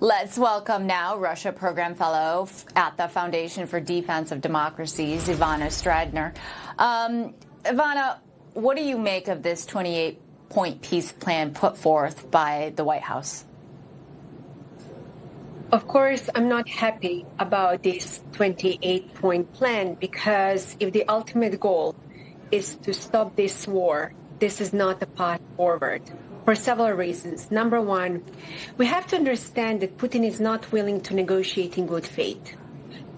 Let's welcome now Russia Program Fellow at the Foundation for Defense of Democracies, Ivana Stradner. Ivana, what do you make of this 28-point peace plan put forth by the White House? Of course, I'm not happy about this 28-point plan because if the ultimate goal is to stop this war, this is not the path forward. For several reasons. Number one, we have to understand that Putin is not willing to negotiate in good faith.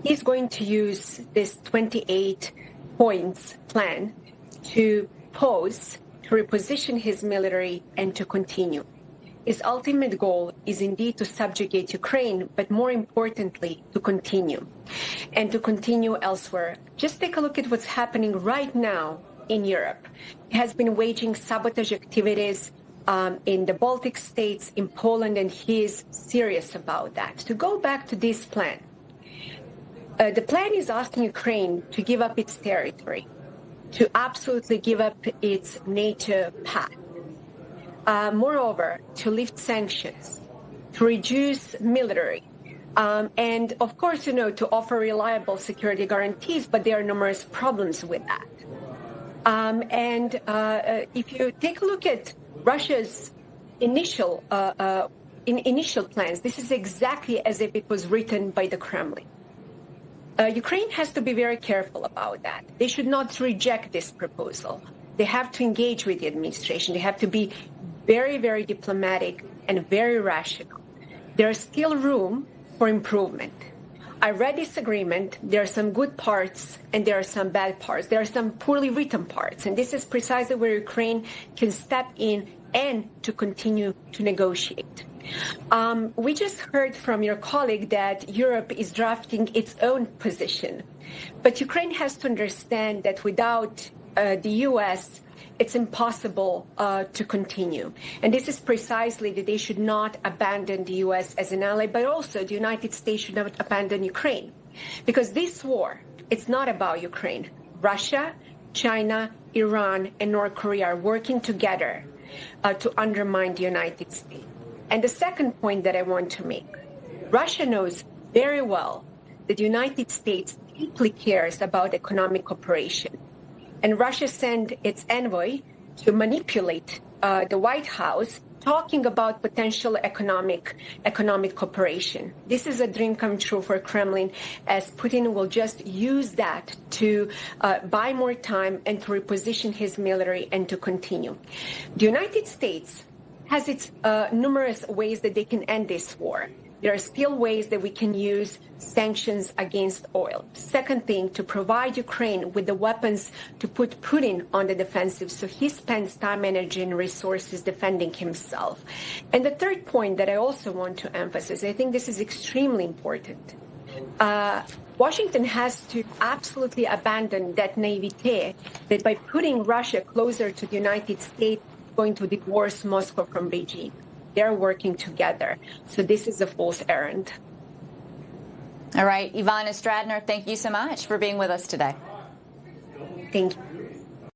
He's going to use this 28 points plan to pause, to reposition his military, and to continue. His ultimate goal is indeed to subjugate Ukraine, but more importantly, to continue, and to continue elsewhere. Just take a look at what's happening right now in Europe. He has been waging sabotage activities in the Baltic states, in Poland, and he is serious about that. To go back to this plan, the plan is asking Ukraine to give up its territory, to absolutely give up its NATO pact. Moreover, to lift sanctions, to reduce military, and of course, to offer reliable security guarantees, but there are numerous problems with that. If you take a look at Russia's initial plans, this is exactly as if it was written by the Kremlin. Ukraine has to be very careful about that. They should not reject this proposal. They have to engage with the administration. They have to be very, very diplomatic and very rational. There is still room for improvement. I read this agreement. There are some good parts and there are some bad parts. There are some poorly written parts. And this is precisely where Ukraine can step in and to continue to negotiate. We just heard from your colleague that Europe is drafting its own position. But Ukraine has to understand that without the U.S., it's impossible to continue. And this is precisely that they should not abandon the U.S. as an ally, but also the United States should not abandon Ukraine. Because this war, it's not about Ukraine. Russia, China, Iran, and North Korea are working together to undermine the United States. And the second point that I want to make, Russia knows very well that the United States deeply cares about economic cooperation. And Russia sent its envoy to manipulate the White House, talking about potential economic cooperation. This is a dream come true for Kremlin, as Putin will just use that to buy more time and to reposition his military and to continue. The United States has its numerous ways that they can end this war. There are still ways that we can use sanctions against oil. Second thing, to provide Ukraine with the weapons to put Putin on the defensive so he spends time, energy, and resources defending himself. And the third point that I also want to emphasize, I think this is extremely important. Washington has to absolutely abandon that naivete that by putting Russia closer to the United States, going to divorce Moscow from Beijing. They're working together. So this is a false errand. All right. Ivana Stradner, thank you so much for being with us today. Thank you.